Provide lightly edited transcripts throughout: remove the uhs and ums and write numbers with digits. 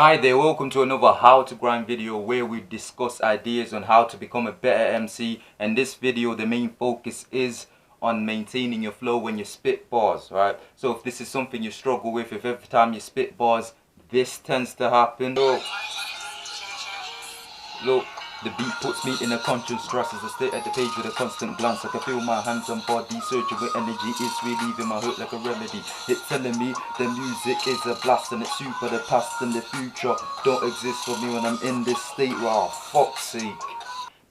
Hi there, welcome to another How to Grind video where we discuss ideas on how to become a better MC. And this video, the main focus is on maintaining your flow when you spit bars, right? So if this is something you struggle with, if every time you spit bars this tends to happen, look, the beat puts me in a conscious trance as I stare at the page with a constant glance. I can feel my hands and body surging with energy. It's relieving my hurt like a remedy. It's telling me the music is a blast and it's super. The past and the future don't exist for me when I'm in this state. Oh, fuck's sake.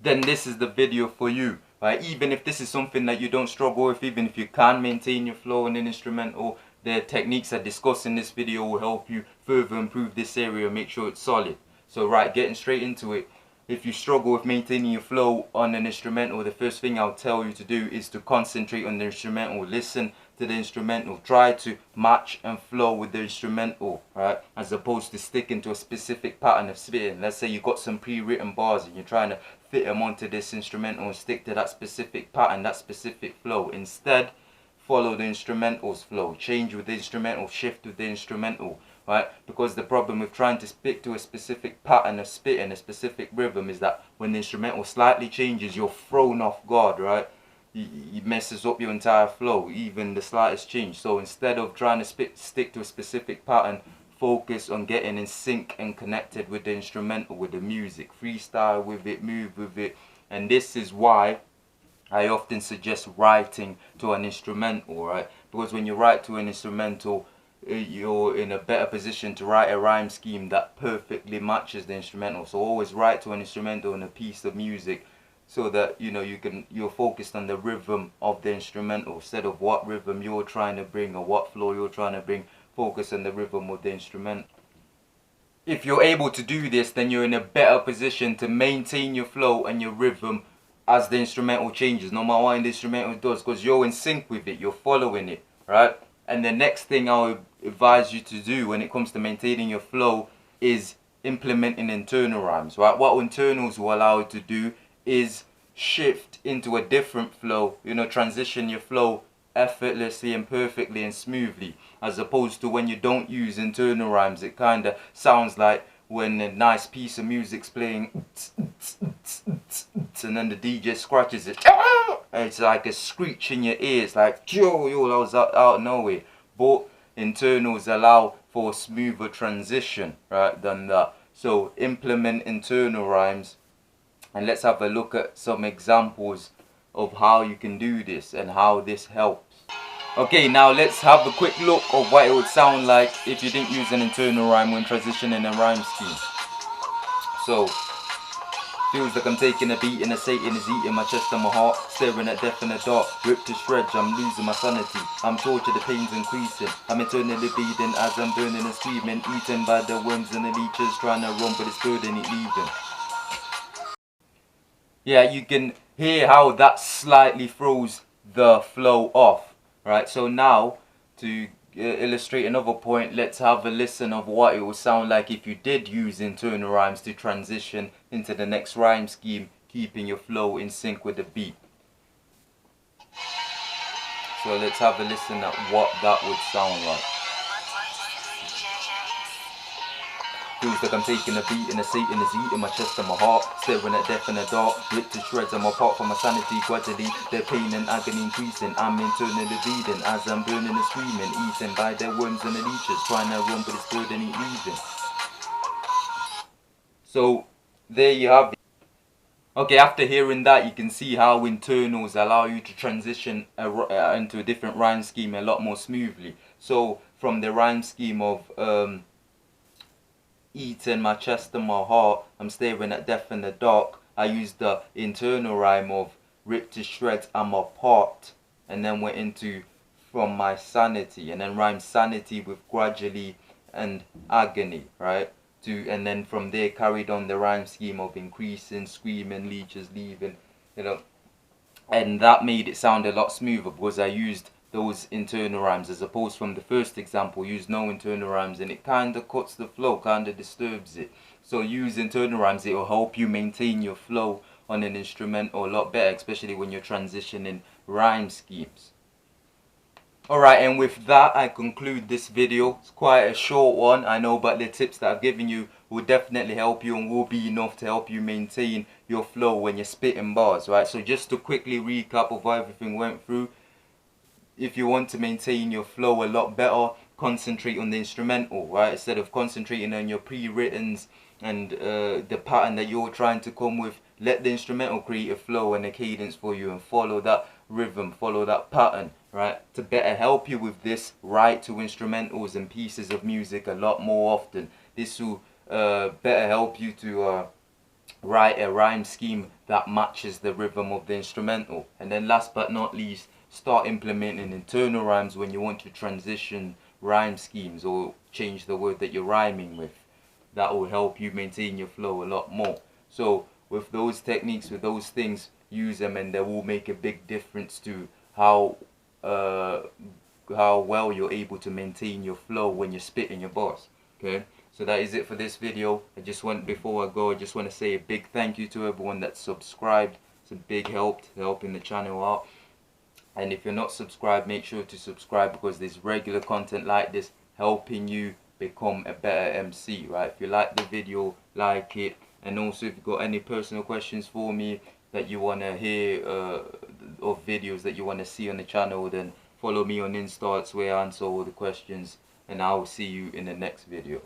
Then this is the video for you. Right? Even if this is something that you don't struggle with, even if you can maintain your flow in an instrumental, the techniques I discuss in this video will help you further improve this area and make sure it's solid. So right, getting straight into it. If you struggle with maintaining your flow on an instrumental, the first thing I'll tell you to do is to concentrate on the instrumental. Listen to the instrumental. Try to match and flow with the instrumental, right? As opposed to sticking to a specific pattern of spitting. Let's say you got some pre-written bars and you're trying to fit them onto this instrumental and stick to that specific pattern, that specific flow. Instead, follow the instrumental's flow. Change with the instrumental, shift with the instrumental. Right? Because the problem with trying to stick to a specific pattern of spitting, a specific rhythm, is that when the instrumental slightly changes, you're thrown off guard, right? It messes up your entire flow, even the slightest change. So instead of trying to stick to a specific pattern, focus on getting in sync and connected with the instrumental, with the music. Freestyle with it, move with it. And this is why I often suggest writing to an instrumental, right? Because when you write to an instrumental, you're in a better position to write a rhyme scheme that perfectly matches the instrumental. So always write to an instrumental and a piece of music so that you're focused on the rhythm of the instrumental instead of what rhythm you're trying to bring or what flow you're trying to bring. Focus on the rhythm of the instrument. If you're able to do this, then you're in a better position to maintain your flow and your rhythm as the instrumental changes, no matter what the instrumental does, because you're in sync with it, you're following it, right? And the next thing I would advise you to do when it comes to maintaining your flow is implementing internal rhymes, right? What internals will allow you to do is shift into a different flow, transition your flow effortlessly and perfectly and smoothly, as opposed to when you don't use internal rhymes. It kind of sounds like when a nice piece of music's playing and then the DJ scratches it. It's like a screech in your ears, like yo, that was out of nowhere. But internals allow for a smoother transition, right, than that. So implement internal rhymes, and let's have a look at some examples of how you can do this and how this helps. Okay, now let's have a quick look of what it would sound like if you didn't use an internal rhyme when transitioning a rhyme scheme. So, feels like I'm taking a beating, a Satan is eating my chest and my heart, staring at death in the dark, ripped to shreds, I'm losing my sanity, I'm tortured, the pain's increasing, I'm eternally bleeding as I'm burning and screaming, eaten by the worms and the leeches, trying to run but it's burden it leaving. Yeah, you can hear how that slightly throws the flow off, right? So now, to illustrate another point, let's have a listen of what it would sound like if you did use internal rhymes to transition into the next rhyme scheme, keeping your flow in sync with the beat. So let's have a listen at what that would sound like. Feels like I'm taking a beat and a Satan is eating my chest and my heart, staring at death in the dark, ripped to shreds. I'm apart from my sanity gradually, their pain and agony increasing, I'm internally bleeding as I'm burning and screaming, eaten by their worms and the leeches, trying to run but it's burden ain't leaving. So there you have it. Okay, after hearing that, you can see how internals allow you to transition into a different rhyme scheme a lot more smoothly. So from the rhyme scheme of eating my chest and my heart, I'm staring at death in the dark, I used the internal rhyme of ripped to shreds, I'm apart, and then went into from my sanity, and then rhyme sanity with gradually and agony, right? And then from there carried on the rhyme scheme of increasing, screaming, leeches leaving, and that made it sound a lot smoother because I used those internal rhymes, as opposed from the first example, use no internal rhymes, and it kind of cuts the flow, kind of disturbs it. So use internal rhymes, it will help you maintain your flow on an instrumental a lot better, especially when you're transitioning rhyme schemes. Alright, and with that I conclude this video. It's quite a short one, I know, but the tips that I've given you will definitely help you and will be enough to help you maintain your flow when you're spitting bars, right? So just to quickly recap of what everything went through, if you want to maintain your flow a lot better, concentrate on the instrumental, right? Instead of concentrating on your pre-writtens and the pattern that you're trying to come with, let the instrumental create a flow and a cadence for you and follow that rhythm, follow that pattern, right? To better help you with this, write to instrumentals and pieces of music a lot more often. This will better help you to write a rhyme scheme that matches the rhythm of the instrumental. And then last but not least, start implementing internal rhymes when you want to transition rhyme schemes or change the word that you're rhyming with. That will help you maintain your flow a lot more. So with those techniques, with those things, use them and they will make a big difference to uh, how well you're able to maintain your flow when you're spitting your bars. Okay, so that is it for this video. Before I go, I just want to say a big thank you to everyone that's subscribed. It's a big help to helping the channel out. And if you're not subscribed, make sure to subscribe, because there's regular content like this helping you become a better MC, right? If you like the video, like it. And also if you've got any personal questions for me that you want to hear, of videos that you want to see on the channel, then follow me on Insta. It's where I answer all the questions, and I will see you in the next video.